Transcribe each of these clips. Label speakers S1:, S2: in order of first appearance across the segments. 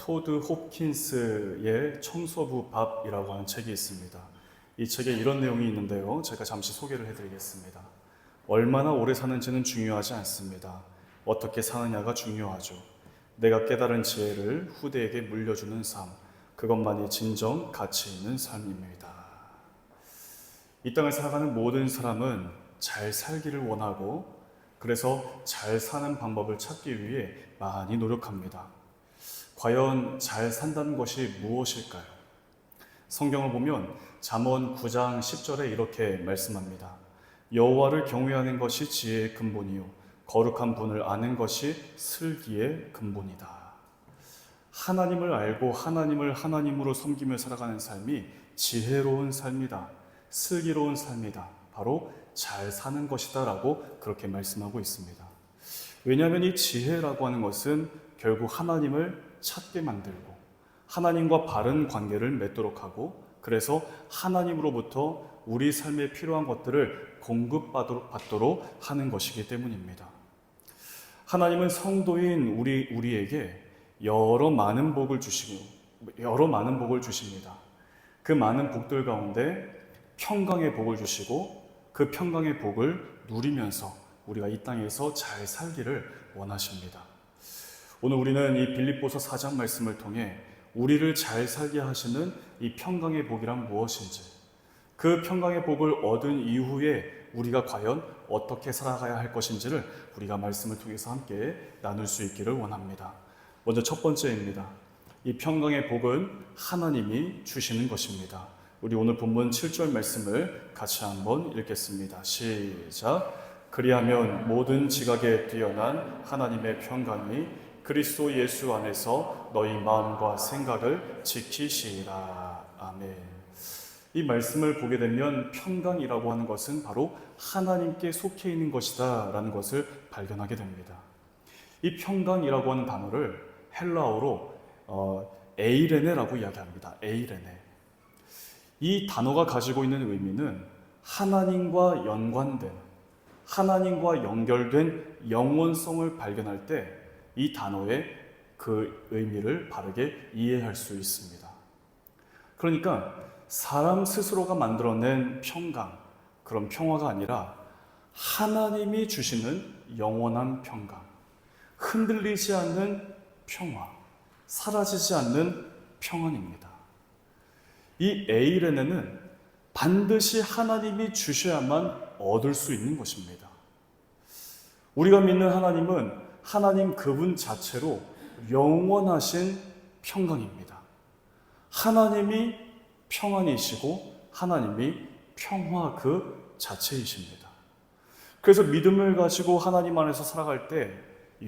S1: 토드 홉킨스의 청소부 밥이라고 하는 책이 있습니다. 이 책에 이런 내용이 있는데요. 제가 잠시 소개를 해드리겠습니다. 얼마나 오래 사는지는 중요하지 않습니다. 어떻게 사느냐가 중요하죠. 내가 깨달은 지혜를 후대에게 물려주는 삶, 그것만이 진정 가치 있는 삶입니다. 이 땅을 살아가는 모든 사람은 잘 살기를 원하고 그래서 잘 사는 방법을 찾기 위해 많이 노력합니다. 과연 잘 산다는 것이 무엇일까요? 성경을 보면 잠언 9장 10절에 이렇게 말씀합니다. 여호와를 경외하는 것이 지혜의 근본이요 거룩한 분을 아는 것이 슬기의 근본이다. 하나님을 알고 하나님을 하나님으로 섬기며 살아가는 삶이 지혜로운 삶이다. 슬기로운 삶이다. 바로 잘 사는 것이다 라고 그렇게 말씀하고 있습니다. 왜냐하면 이 지혜라고 하는 것은 결국 하나님을 찾게 만들고 하나님과 바른 관계를 맺도록 하고 그래서 하나님으로부터 우리 삶에 필요한 것들을 공급받도록 하는 것이기 때문입니다. 하나님은 성도인 우리에게 여러 많은 복을 주십니다. 그 많은 복들 가운데 평강의 복을 주시고 그 평강의 복을 누리면서 우리가 이 땅에서 잘 살기를 원하십니다. 오늘 우리는 이 빌립보서 4장 말씀을 통해 우리를 잘 살게 하시는 이 평강의 복이란 무엇인지, 그 평강의 복을 얻은 이후에 우리가 과연 어떻게 살아가야 할 것인지를 우리가 말씀을 통해서 함께 나눌 수 있기를 원합니다. 먼저 첫 번째입니다. 이 평강의 복은 하나님이 주시는 것입니다. 우리 오늘 본문 7절 말씀을 같이 한번 읽겠습니다. 시작. 그리하면 모든 지각에 뛰어난 하나님의 평강이 그리스도 예수 안에서 너희 마음과 생각을 지키시리라. 아멘. 이 말씀을 보게 되면 평강이라고 하는 것은 바로 하나님께 속해 있는 것이다 라는 것을 발견하게 됩니다. 이 평강이라고 하는 단어를 헬라어로 에이레네라고 이야기합니다. 에이레네. 이 단어가 가지고 있는 의미는 하나님과 연관된, 하나님과 연결된 영원성을 발견할 때 이 단어의 그 의미를 바르게 이해할 수 있습니다. 그러니까 사람 스스로가 만들어낸 평강, 그런 평화가 아니라 하나님이 주시는 영원한 평강, 흔들리지 않는 평화, 사라지지 않는 평안입니다. 이 에이레네는 반드시 하나님이 주셔야만 얻을 수 있는 것입니다. 우리가 믿는 하나님은 하나님 그분 자체로 영원하신 평강입니다. 하나님이 평안이시고 하나님이 평화 그 자체이십니다. 그래서 믿음을 가지고 하나님 안에서 살아갈 때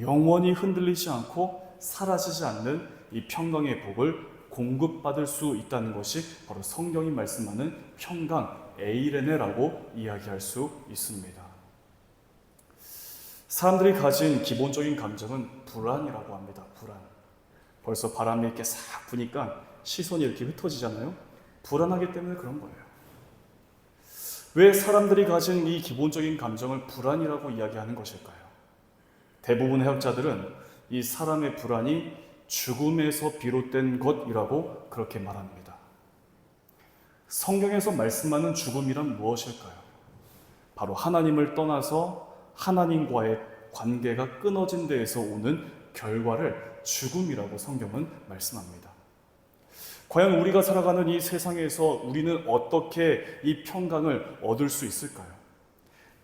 S1: 영원히 흔들리지 않고 사라지지 않는 이 평강의 복을 공급받을 수 있다는 것이 바로 성경이 말씀하는 평강, 에이레네라고 이야기할 수 있습니다. 사람들이 가진 기본적인 감정은 불안이라고 합니다. 불안. 벌써 바람이 이렇게 싹 부니까 시선이 이렇게 흩어지잖아요. 불안하기 때문에 그런 거예요. 왜 사람들이 가진 이 기본적인 감정을 불안이라고 이야기하는 것일까요? 대부분의 학자들은 이 사람의 불안이 죽음에서 비롯된 것이라고 그렇게 말합니다. 성경에서 말씀하는 죽음이란 무엇일까요? 바로 하나님을 떠나서 하나님과의 관계가 끊어진 데에서 오는 결과를 죽음이라고 성경은 말씀합니다. 과연 우리가 살아가는 이 세상에서 우리는 어떻게 이 평강을 얻을 수 있을까요?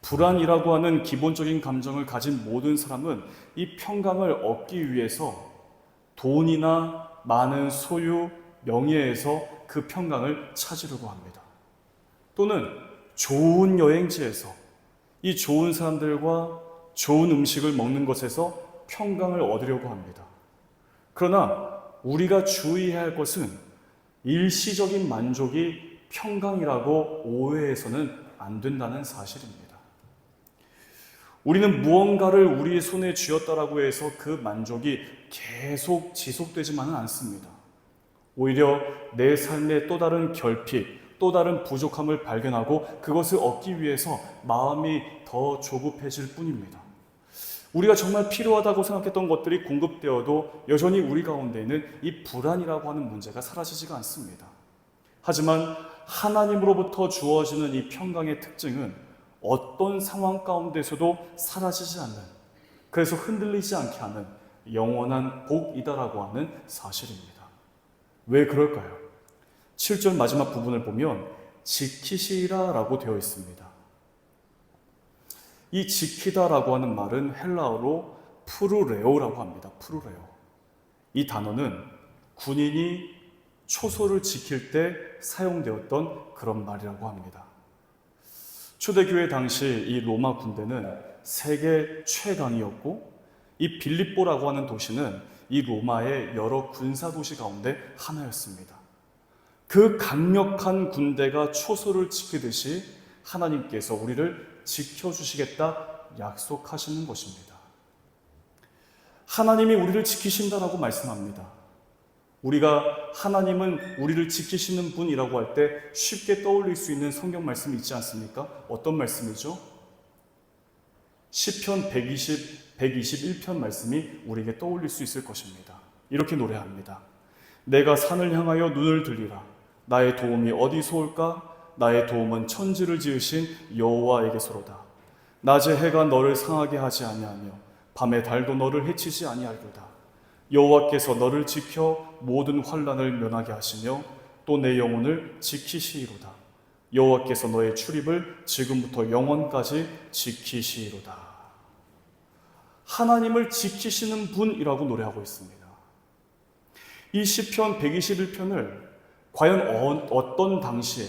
S1: 불안이라고 하는 기본적인 감정을 가진 모든 사람은 이 평강을 얻기 위해서 돈이나 많은 소유, 명예에서 그 평강을 찾으려고 합니다. 또는 좋은 여행지에서 이 좋은 사람들과 좋은 음식을 먹는 것에서 평강을 얻으려고 합니다. 그러나 우리가 주의해야 할 것은 일시적인 만족이 평강이라고 오해해서는 안 된다는 사실입니다. 우리는 무언가를 우리의 손에 쥐었다라고 해서 그 만족이 계속 지속되지만은 않습니다. 오히려 내 삶의 또 다른 결핍, 또 다른 부족함을 발견하고 그것을 얻기 위해서 마음이 더 조급해질 뿐입니다. 우리가 정말 필요하다고 생각했던 것들이 공급되어도 여전히 우리 가운데에는 이 불안이라고 하는 문제가 사라지지가 않습니다. 하지만 하나님으로부터 주어지는 이 평강의 특징은 어떤 상황 가운데서도 사라지지 않는, 그래서 흔들리지 않게 하는 영원한 복이다라고 하는 사실입니다. 왜 그럴까요? 7절 마지막 부분을 보면 지키시라라고 되어 있습니다. 이 지키다라고 하는 말은 헬라어로 프루레오라고 합니다. 프루레오. 이 단어는 군인이 초소를 지킬 때 사용되었던 그런 말이라고 합니다. 초대교회 당시 이 로마 군대는 세계 최강이었고, 이 빌립보라고 하는 도시는 이 로마의 여러 군사 도시 가운데 하나였습니다. 그 강력한 군대가 초소를 지키듯이 하나님께서 우리를 지켜주시겠다 약속하시는 것입니다. 하나님이 우리를 지키신다라고 말씀합니다. 우리가 하나님은 우리를 지키시는 분이라고 할 때 쉽게 떠올릴 수 있는 성경 말씀이 있지 않습니까? 어떤 말씀이죠? 시편 121편 말씀이 우리에게 떠올릴 수 있을 것입니다. 이렇게 노래합니다. 내가 산을 향하여 눈을 들리라. 나의 도움이 어디서 올까? 나의 도움은 천지를 지으신 여호와에게서로다. 낮의 해가 너를 상하게 하지 아니하며 밤의 달도 너를 해치지 아니하리로다. 여호와께서 너를 지켜 모든 환난을 면하게 하시며 또 내 영혼을 지키시리로다. 여호와께서 너의 출입을 지금부터 영원까지 지키시리로다. 하나님을 지키시는 분이라고 노래하고 있습니다. 이 시편 121편을 과연 어떤 당시에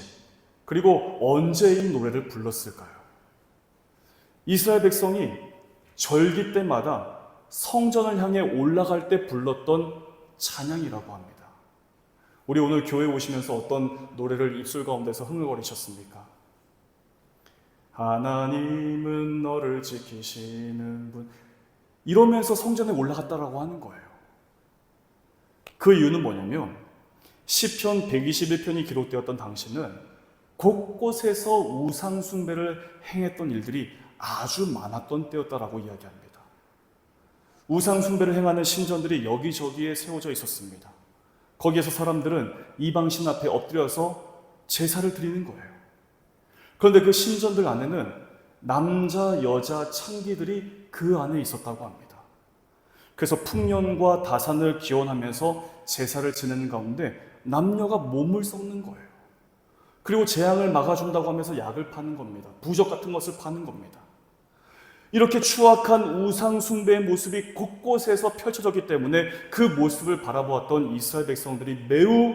S1: 그리고 언제 이 노래를 불렀을까요? 이스라엘 백성이 절기 때마다 성전을 향해 올라갈 때 불렀던 찬양이라고 합니다. 우리 오늘 교회에 오시면서 어떤 노래를 입술 가운데서 흥얼거리셨습니까? 하나님은 너를 지키시는 분, 이러면서 성전에 올라갔다라고 하는 거예요. 그 이유는 뭐냐면 시편 121편이 기록되었던 당시는 곳곳에서 우상 숭배를 행했던 일들이 아주 많았던 때였다라고 이야기합니다. 우상 숭배를 행하는 신전들이 여기저기에 세워져 있었습니다. 거기에서 사람들은 이방신 앞에 엎드려서 제사를 드리는 거예요. 그런데 그 신전들 안에는 남자, 여자 창기들이 그 안에 있었다고 합니다. 그래서 풍년과 다산을 기원하면서 제사를 지내는 가운데 남녀가 몸을 썩는 거예요. 그리고 재앙을 막아준다고 하면서 약을 파는 겁니다. 부적 같은 것을 파는 겁니다. 이렇게 추악한 우상 숭배의 모습이 곳곳에서 펼쳐졌기 때문에 그 모습을 바라보았던 이스라엘 백성들이 매우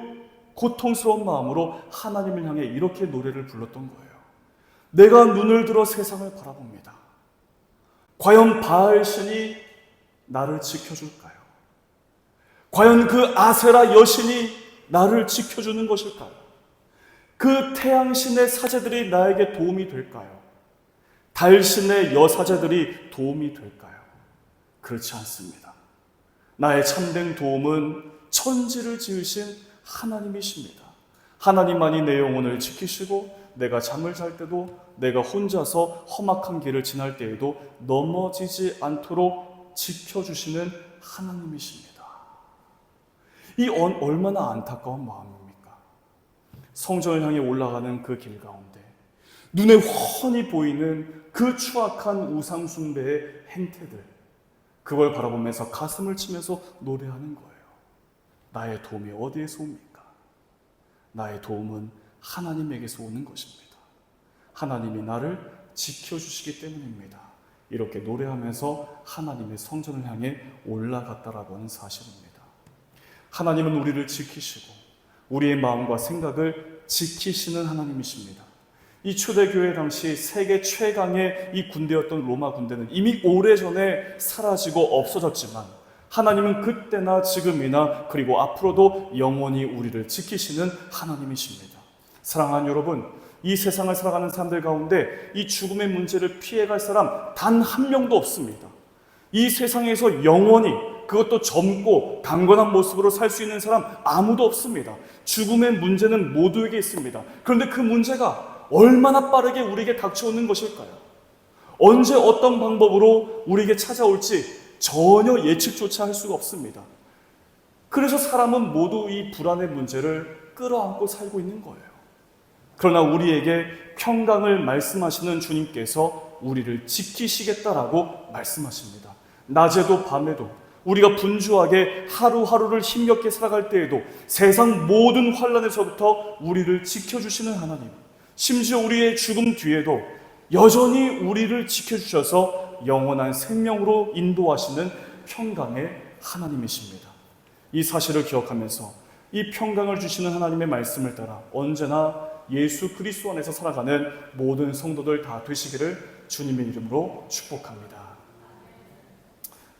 S1: 고통스러운 마음으로 하나님을 향해 이렇게 노래를 불렀던 거예요. 내가 눈을 들어 세상을 바라봅니다. 과연 바알 신이 나를 지켜줄까요? 과연 그 아세라 여신이 나를 지켜주는 것일까요? 그 태양신의 사제들이 나에게 도움이 될까요? 달신의 여사제들이 도움이 될까요? 그렇지 않습니다. 나의 참된 도움은 천지를 지으신 하나님이십니다. 하나님만이 내 영혼을 지키시고 내가 잠을 잘 때도 내가 혼자서 험악한 길을 지날 때에도 넘어지지 않도록 지켜주시는 하나님이십니다. 이 얼마나 안타까운 마음입니까? 성전을 향해 올라가는 그 길 가운데 눈에 훤히 보이는 그 추악한 우상 숭배의 행태들, 그걸 바라보면서 가슴을 치면서 노래하는 거예요. 나의 도움이 어디에서 옵니까? 나의 도움은 하나님에게서 오는 것입니다. 하나님이 나를 지켜주시기 때문입니다. 이렇게 노래하면서 하나님의 성전을 향해 올라갔다라고 하는 사실입니다. 하나님은 우리를 지키시고 우리의 마음과 생각을 지키시는 하나님이십니다. 이 초대교회 당시 세계 최강의 이 군대였던 로마 군대는 이미 오래전에 사라지고 없어졌지만 하나님은 그때나 지금이나 그리고 앞으로도 영원히 우리를 지키시는 하나님이십니다. 사랑하는 여러분, 이 세상을 살아가는 사람들 가운데 이 죽음의 문제를 피해갈 사람 단 한 명도 없습니다. 이 세상에서 영원히, 그것도 젊고 강건한 모습으로 살 수 있는 사람 아무도 없습니다. 죽음의 문제는 모두에게 있습니다. 그런데 그 문제가 얼마나 빠르게 우리에게 닥쳐오는 것일까요? 언제 어떤 방법으로 우리에게 찾아올지 전혀 예측조차 할 수가 없습니다. 그래서 사람은 모두 이 불안의 문제를 끌어안고 살고 있는 거예요. 그러나 우리에게 평강을 말씀하시는 주님께서 우리를 지키시겠다라고 말씀하십니다. 낮에도 밤에도 우리가 분주하게 하루하루를 힘겹게 살아갈 때에도 세상 모든 환난에서부터 우리를 지켜주시는 하나님, 심지어 우리의 죽음 뒤에도 여전히 우리를 지켜주셔서 영원한 생명으로 인도하시는 평강의 하나님이십니다. 이 사실을 기억하면서 이 평강을 주시는 하나님의 말씀을 따라 언제나 예수 그리스도 안에서 살아가는 모든 성도들 다 되시기를 주님의 이름으로 축복합니다.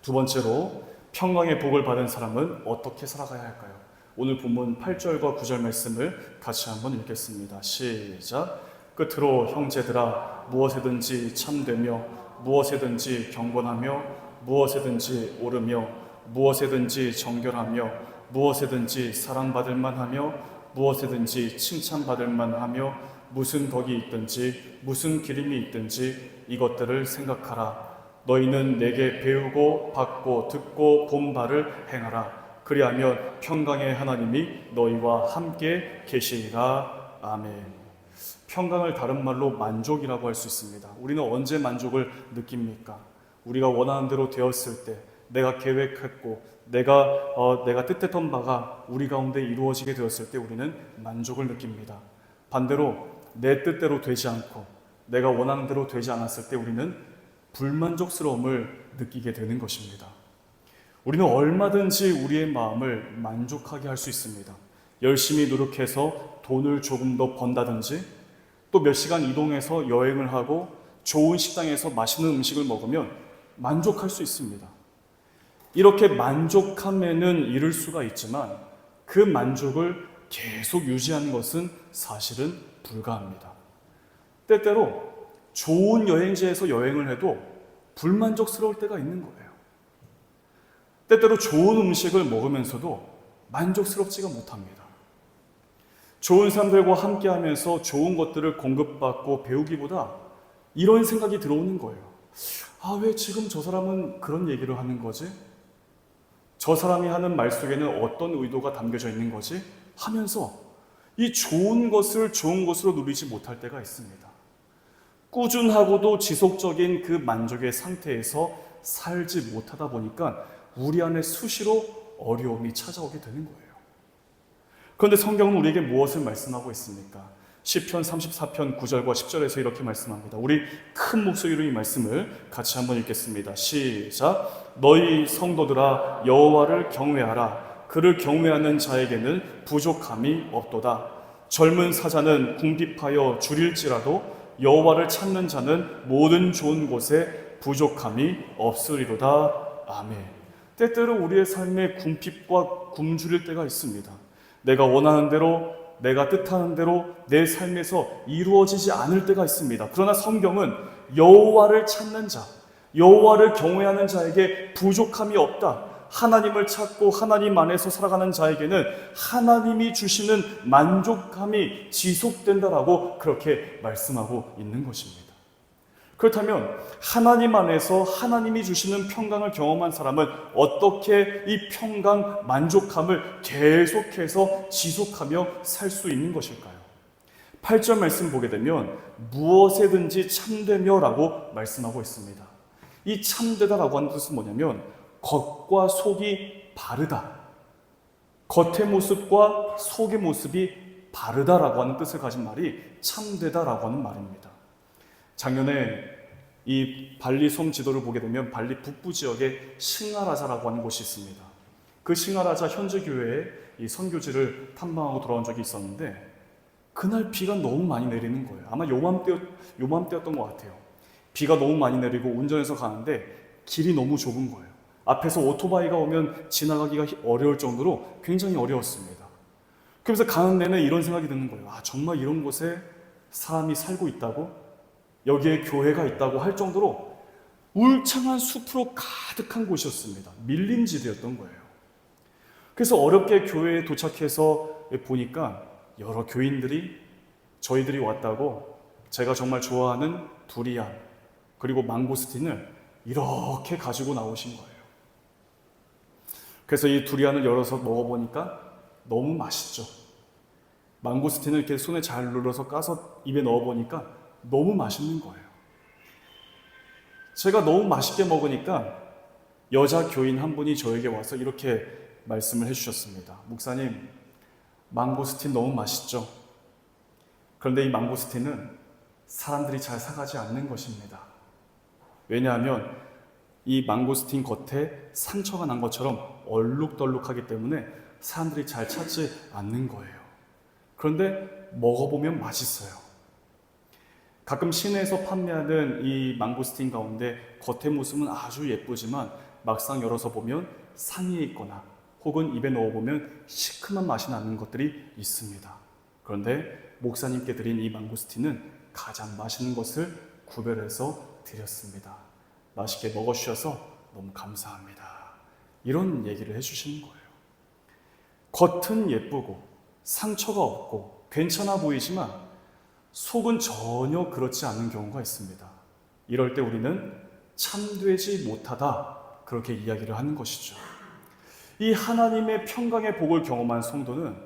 S1: 두 번째로 평강의 복을 받은 사람은 어떻게 살아가야 할까요? 오늘 본문 8절과 9절 말씀을 같이 한번 읽겠습니다. 시작. 끝으로 형제들아, 무엇이든지 참되며 무엇이든지 경건하며 무엇이든지 옳으며 무엇이든지 정결하며 무엇이든지 사랑받을 만하며 무엇이든지 칭찬받을 만하며 무슨 덕이 있든지 무슨 기림이 있든지 이것들을 생각하라. 너희는 내게 배우고 받고 듣고 본 바를 행하라. 그리하면 평강의 하나님이 너희와 함께 계시리라. 아멘. 평강을 다른 말로 만족이라고 할 수 있습니다. 우리는 언제 만족을 느낍니까? 우리가 원하는 대로 되었을 때, 내가 계획했고 내가 뜻했던 바가 우리 가운데 이루어지게 되었을 때 우리는 만족을 느낍니다. 반대로 내 뜻대로 되지 않고 내가 원하는 대로 되지 않았을 때 우리는 불만족스러움을 느끼게 되는 것입니다. 우리는 얼마든지 우리의 마음을 만족하게 할 수 있습니다. 열심히 노력해서 돈을 조금 더 번다든지, 또 몇 시간 이동해서 여행을 하고 좋은 식당에서 맛있는 음식을 먹으면 만족할 수 있습니다. 이렇게 만족함에는 이를 수가 있지만 그 만족을 계속 유지하는 것은 사실은 불가합니다. 때때로 좋은 여행지에서 여행을 해도 불만족스러울 때가 있는 거예요. 때때로 좋은 음식을 먹으면서도 만족스럽지가 못합니다. 좋은 사람들과 함께 하면서 좋은 것들을 공급받고 배우기보다 이런 생각이 들어오는 거예요. 아, 왜 지금 저 사람은 그런 얘기를 하는 거지? 저 사람이 하는 말 속에는 어떤 의도가 담겨져 있는 거지? 하면서 이 좋은 것을 좋은 것으로 누리지 못할 때가 있습니다. 꾸준하고도 지속적인 그 만족의 상태에서 살지 못하다 보니까 우리 안에 수시로 어려움이 찾아오게 되는 거예요. 그런데 성경은 우리에게 무엇을 말씀하고 있습니까? 시편 34편 9절과 10절에서 이렇게 말씀합니다. 우리 큰 목소리로 이 말씀을 같이 한번 읽겠습니다. 시작. 너희 성도들아, 여호와를 경외하라. 그를 경외하는 자에게는 부족함이 없도다. 젊은 사자는 궁핍하여 줄일지라도 여호와를 찾는 자는 모든 좋은 곳에 부족함이 없으리로다. 아멘. 때때로 우리의 삶에 궁핍과 굶주릴 때가 있습니다. 내가 원하는 대로, 내가 뜻하는 대로 내 삶에서 이루어지지 않을 때가 있습니다. 그러나 성경은 여호와를 찾는 자, 여호와를 경외하는 자에게 부족함이 없다. 하나님을 찾고 하나님 안에서 살아가는 자에게는 하나님이 주시는 만족감이 지속된다라고 그렇게 말씀하고 있는 것입니다. 그렇다면 하나님 안에서 하나님이 주시는 평강을 경험한 사람은 어떻게 이 평강, 만족함을 계속해서 지속하며 살 수 있는 것일까요? 8절 말씀 보게 되면 무엇에든지 참되며 라고 말씀하고 있습니다. 이 참되다라고 하는 뜻은 뭐냐면 겉과 속이 바르다. 겉의 모습과 속의 모습이 바르다라고 하는 뜻을 가진 말이 참되다라고 하는 말입니다. 작년에 이 발리 섬 지도를 보게 되면 발리 북부 지역에 싱가라자라고 하는 곳이 있습니다. 그 싱가라자 현지 교회에 이 선교지를 탐방하고 돌아온 적이 있었는데 그날 비가 너무 많이 내리는 거예요. 아마 요맘때였던 것 같아요. 비가 너무 많이 내리고 운전해서 가는데 길이 너무 좁은 거예요. 앞에서 오토바이가 오면 지나가기가 어려울 정도로 굉장히 어려웠습니다. 그러면서 가는 내내 이런 생각이 드는 거예요. 아, 정말 이런 곳에 사람이 살고 있다고? 여기에 교회가 있다고 할 정도로 울창한 숲으로 가득한 곳이었습니다. 밀림지대였던 거예요. 그래서 어렵게 교회에 도착해서 보니까 여러 교인들이 저희들이 왔다고 제가 정말 좋아하는 두리안, 그리고 망고스틴을 이렇게 가지고 나오신 거예요. 그래서 이 두리안을 열어서 먹어보니까 너무 맛있죠. 망고스틴을 이렇게 손에 잘 눌러서 까서 입에 넣어보니까 너무 맛있는 거예요. 제가 너무 맛있게 먹으니까 여자 교인 한 분이 저에게 와서 이렇게 말씀을 해주셨습니다. 목사님, 망고스틴 너무 맛있죠? 그런데 이 망고스틴은 사람들이 잘 사가지 않는 것입니다. 왜냐하면 이 망고스틴 겉에 상처가 난 것처럼 얼룩덜룩하기 때문에 사람들이 잘 찾지 않는 거예요. 그런데 먹어보면 맛있어요. 가끔 시내에서 판매하는 이 망고스틴 가운데 겉의 모습은 아주 예쁘지만 막상 열어서 보면 상해에 있거나 혹은 입에 넣어보면 시큼한 맛이 나는 것들이 있습니다. 그런데 목사님께 드린 이 망고스틴은 가장 맛있는 것을 구별해서 드렸습니다. 맛있게 먹어주셔서 너무 감사합니다. 이런 얘기를 해주시는 거예요. 겉은 예쁘고 상처가 없고 괜찮아 보이지만 속은 전혀 그렇지 않은 경우가 있습니다. 이럴 때 우리는 참되지 못하다, 그렇게 이야기를 하는 것이죠. 이 하나님의 평강의 복을 경험한 성도는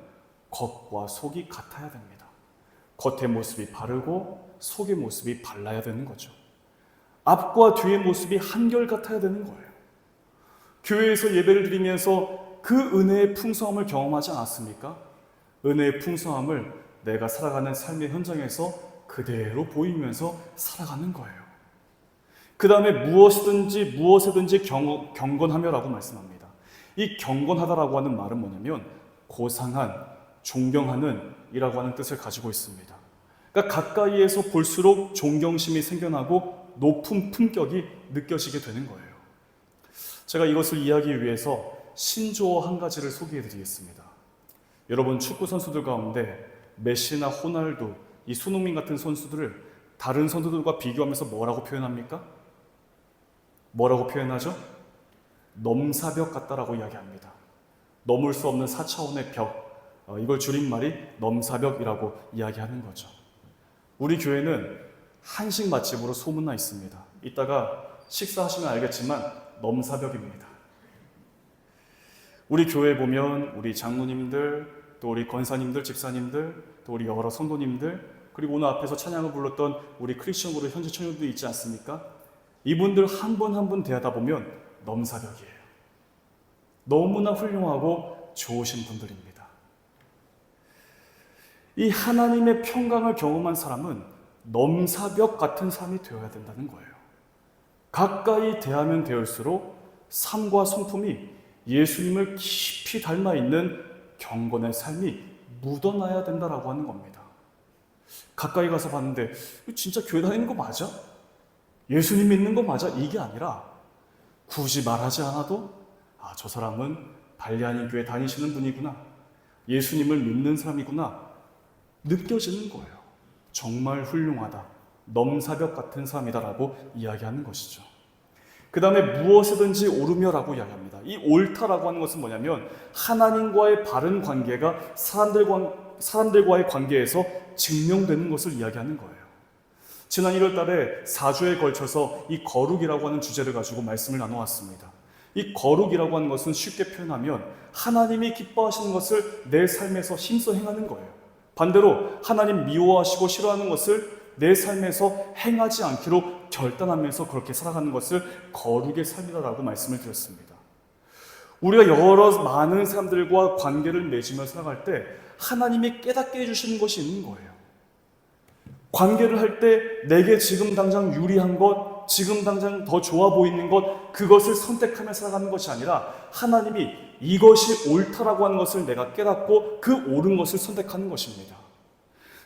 S1: 겉과 속이 같아야 됩니다. 겉의 모습이 바르고 속의 모습이 발라야 되는 거죠. 앞과 뒤의 모습이 한결같아야 되는 거예요. 교회에서 예배를 드리면서 그 은혜의 풍성함을 경험하지 않았습니까? 은혜의 풍성함을 내가 살아가는 삶의 현장에서 그대로 보이면서 살아가는 거예요. 그 다음에 무엇에든지 경건하며라고 말씀합니다. 이 경건하다라고 하는 말은 뭐냐면 고상한, 존경하는 이라고 하는 뜻을 가지고 있습니다. 그러니까 가까이에서 볼수록 존경심이 생겨나고 높은 품격이 느껴지게 되는 거예요. 제가 이것을 이해하기 위해서 신조어 한 가지를 소개해 드리겠습니다. 여러분, 축구 선수들 가운데 메시나 호날두, 이 손흥민 같은 선수들을 다른 선수들과 비교하면서 뭐라고 표현합니까? 뭐라고 표현하죠? 넘사벽 같다라고 이야기합니다. 넘을 수 없는 4차원의 벽, 이걸 줄임말이 넘사벽이라고 이야기하는 거죠. 우리 교회는 한식 맛집으로 소문나 있습니다. 이따가 식사하시면 알겠지만 넘사벽입니다. 우리 교회에 보면 우리 장로님들, 또 우리 권사님들, 집사님들, 또 우리 여러 성도님들, 그리고 오늘 앞에서 찬양을 불렀던 우리 크리스천 그룹 현지 청년들 있지 않습니까? 이분들 한 분 한 분 대하다 보면 넘사벽이에요. 너무나 훌륭하고 좋으신 분들입니다. 이 하나님의 평강을 경험한 사람은 넘사벽 같은 삶이 되어야 된다는 거예요. 가까이 대하면 대할수록 삶과 성품이 예수님을 깊이 닮아 있는 경건의 삶이 묻어나야 된다라고 하는 겁니다. 가까이 가서 봤는데 진짜 교회 다니는 거 맞아? 예수님 믿는 거 맞아? 이게 아니라 굳이 말하지 않아도 저 사람은 발리하니 교회 다니시는 분이구나, 예수님을 믿는 사람이구나 느껴지는 거예요. 정말 훌륭하다, 넘사벽 같은 삶이다라고 이야기하는 것이죠. 그 다음에 무엇이든지 오르며라고 이야기합니다. 이 옳다라고 하는 것은 뭐냐면 하나님과의 바른 관계가 사람들과의 관계에서 증명되는 것을 이야기하는 거예요. 지난 1월 달에 4주에 걸쳐서 이 거룩이라고 하는 주제를 가지고 말씀을 나눠왔습니다. 이 거룩이라고 하는 것은 쉽게 표현하면 하나님이 기뻐하시는 것을 내 삶에서 힘써 행하는 거예요. 반대로 하나님 미워하시고 싫어하는 것을 내 삶에서 행하지 않기로 결단하면서 그렇게 살아가는 것을 거룩의 삶이다라고 말씀을 드렸습니다. 우리가 많은 사람들과 관계를 맺으며 살아갈 때 하나님이 깨닫게 해주시는 것이 있는 거예요. 관계를 할 때 내게 지금 당장 유리한 것, 지금 당장 더 좋아 보이는 것, 그것을 선택하며 살아가는 것이 아니라 하나님이 이것이 옳다라고 하는 것을 내가 깨닫고 그 옳은 것을 선택하는 것입니다.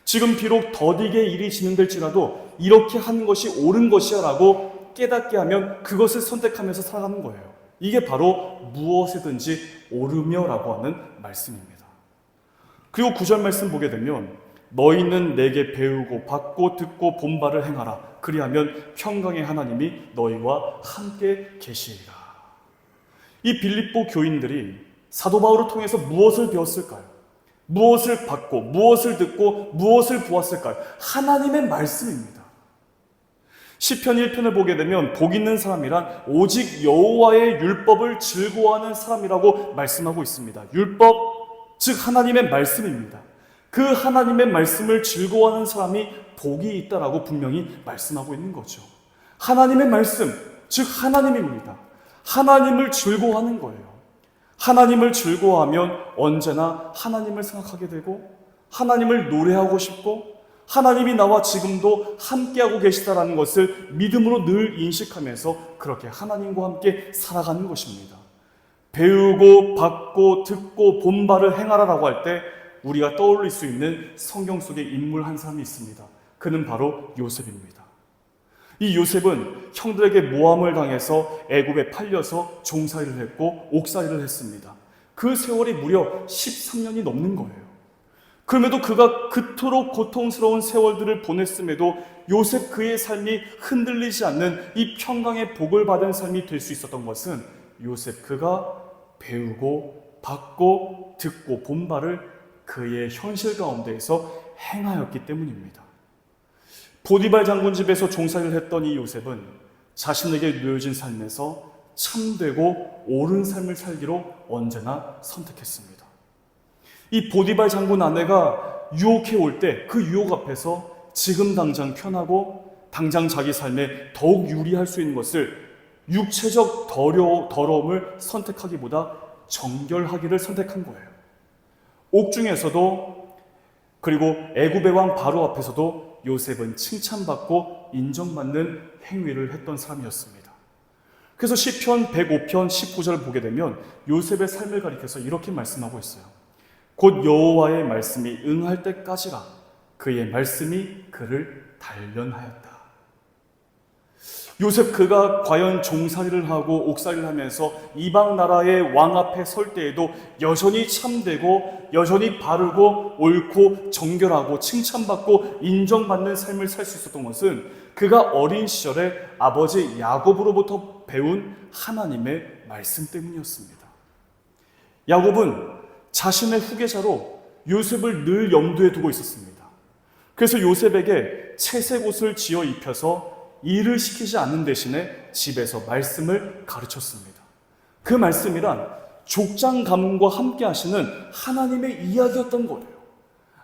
S1: 지금 비록 더디게 일이 진행될지라도 이렇게 하는 것이 옳은 것이야 라고 깨닫게 하면 그것을 선택하면서 살아가는 거예요. 이게 바로 무엇이든지 오르며라고 하는 말씀입니다. 그리고 9절 말씀 보게 되면 너희는 내게 배우고 받고 듣고 본바를 행하라. 그리하면 평강의 하나님이 너희와 함께 계시리라. 이 빌립보 교인들이 사도 바울을 통해서 무엇을 배웠을까요? 무엇을 받고 무엇을 듣고 무엇을 보았을까요? 하나님의 말씀입니다. 시편 1편을 보게 되면 복 있는 사람이란 오직 여호와의 율법을 즐거워하는 사람이라고 말씀하고 있습니다. 율법, 즉 하나님의 말씀입니다. 그 하나님의 말씀을 즐거워하는 사람이 복이 있다라고 분명히 말씀하고 있는 거죠. 하나님의 말씀, 즉 하나님입니다. 하나님을 즐거워하는 거예요. 하나님을 즐거워하면 언제나 하나님을 생각하게 되고 하나님을 노래하고 싶고 하나님이 나와 지금도 함께하고 계시다라는 것을 믿음으로 늘 인식하면서 그렇게 하나님과 함께 살아가는 것입니다. 배우고 받고 듣고 본바를 행하라라고 할 때 우리가 떠올릴 수 있는 성경 속의 인물 한 사람이 있습니다. 그는 바로 요셉입니다. 이 요셉은 형들에게 모함을 당해서 애굽에 팔려서 종살이를 했고 옥살이를 했습니다. 그 세월이 무려 13년이 넘는 거예요. 그럼에도 그가 그토록 고통스러운 세월들을 보냈음에도 요셉 그의 삶이 흔들리지 않는 이 평강의 복을 받은 삶이 될 수 있었던 것은 요셉 그가 배우고 받고 듣고 본 바를 그의 현실 가운데에서 행하였기 때문입니다. 보디발 장군 집에서 종살이를 했던 이 요셉은 자신에게 놓여진 삶에서 참되고 옳은 삶을 살기로 언제나 선택했습니다. 이 보디발 장군 아내가 유혹해 올 때 그 유혹 앞에서 지금 당장 편하고 당장 자기 삶에 더욱 유리할 수 있는 것을 육체적 더러움을 선택하기보다 정결하기를 선택한 거예요. 옥중에서도 그리고 애굽의 왕 바로 앞에서도 요셉은 칭찬받고 인정받는 행위를 했던 사람이었습니다. 그래서 시편 105편 19절을 보게 되면 요셉의 삶을 가리켜서 이렇게 말씀하고 있어요. 곧 여호와의 말씀이 응할 때까지라 그의 말씀이 그를 단련하였다. 요셉 그가 과연 종살이를 하고 옥살이를 하면서 이방 나라의 왕 앞에 설 때에도 여전히 참되고 여전히 바르고 옳고 정결하고 칭찬받고 인정받는 삶을 살 수 있었던 것은 그가 어린 시절에 아버지 야곱으로부터 배운 하나님의 말씀 때문이었습니다. 야곱은 자신의 후계자로 요셉을 늘 염두에 두고 있었습니다. 그래서 요셉에게 채색 옷을 지어 입혀서 일을 시키지 않는 대신에 집에서 말씀을 가르쳤습니다. 그 말씀이란 족장 가문과 함께 하시는 하나님의 이야기였던 거예요.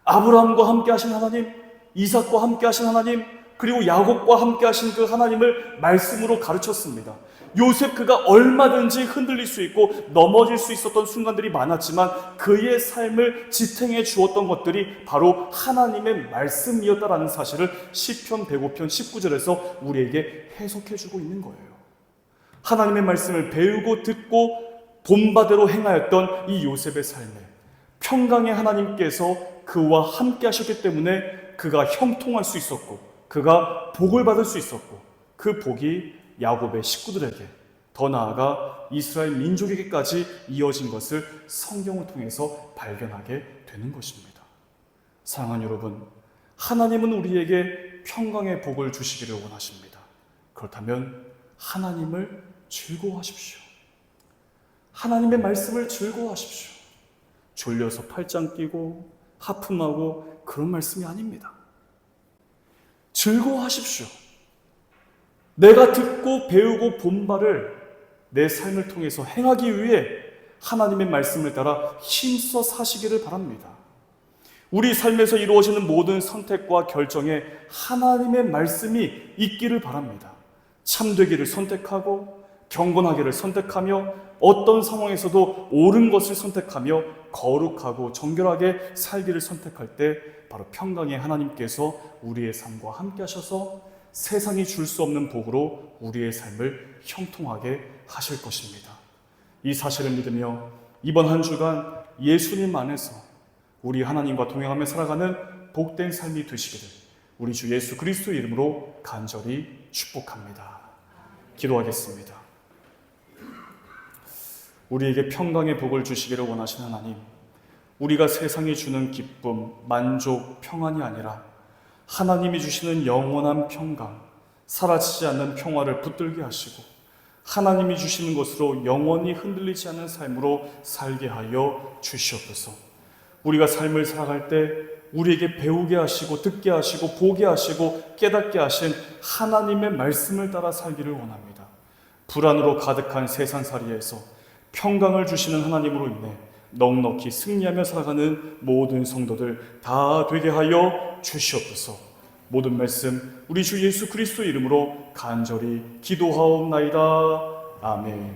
S1: 아브라함과 함께 하신 하나님, 이삭과 함께 하신 하나님, 그리고 야곱과 함께 하신 그 하나님을 말씀으로 가르쳤습니다. 요셉 그가 얼마든지 흔들릴 수 있고 넘어질 수 있었던 순간들이 많았지만 그의 삶을 지탱해 주었던 것들이 바로 하나님의 말씀이었다라는 사실을 시편 105편 19절에서 우리에게 해석해 주고 있는 거예요. 하나님의 말씀을 배우고 듣고 본바대로 행하였던 이 요셉의 삶에 평강의 하나님께서 그와 함께 하셨기 때문에 그가 형통할 수 있었고 그가 복을 받을 수 있었고 그 복이 야곱의 식구들에게 더 나아가 이스라엘 민족에게까지 이어진 것을 성경을 통해서 발견하게 되는 것입니다. 사랑하는 여러분, 하나님은 우리에게 평강의 복을 주시기를 원하십니다. 그렇다면 하나님을 즐거워하십시오. 하나님의 말씀을 즐거워하십시오. 졸려서 팔짱 끼고 하품하고 그런 말씀이 아닙니다. 즐거워하십시오. 내가 듣고 배우고 본 바를 내 삶을 통해서 행하기 위해 하나님의 말씀을 따라 힘써 사시기를 바랍니다. 우리 삶에서 이루어지는 모든 선택과 결정에 하나님의 말씀이 있기를 바랍니다. 참되기를 선택하고 경건하기를 선택하며 어떤 상황에서도 옳은 것을 선택하며 거룩하고 정결하게 살기를 선택할 때 바로 평강의 하나님께서 우리의 삶과 함께 하셔서 세상이 줄 수 없는 복으로 우리의 삶을 형통하게 하실 것입니다. 이 사실을 믿으며 이번 한 주간 예수님 안에서 우리 하나님과 동행하며 살아가는 복된 삶이 되시기를 우리 주 예수 그리스도의 이름으로 간절히 축복합니다. 기도하겠습니다. 우리에게 평강의 복을 주시기를 원하시는 하나님, 우리가 세상이 주는 기쁨, 만족, 평안이 아니라 하나님이 주시는 영원한 평강, 사라지지 않는 평화를 붙들게 하시고 하나님이 주시는 것으로 영원히 흔들리지 않는 삶으로 살게 하여 주시옵소서. 우리가 삶을 살아갈 때 우리에게 배우게 하시고 듣게 하시고 보게 하시고 깨닫게 하신 하나님의 말씀을 따라 살기를 원합니다. 불안으로 가득한 세상살이에서 평강을 주시는 하나님으로 인해 넉넉히 승리하며 살아가는 모든 성도들 다 되게 하여 주시옵소서. 모든 말씀 우리 주 예수 그리스도의 이름으로 간절히 기도하옵나이다. 아멘.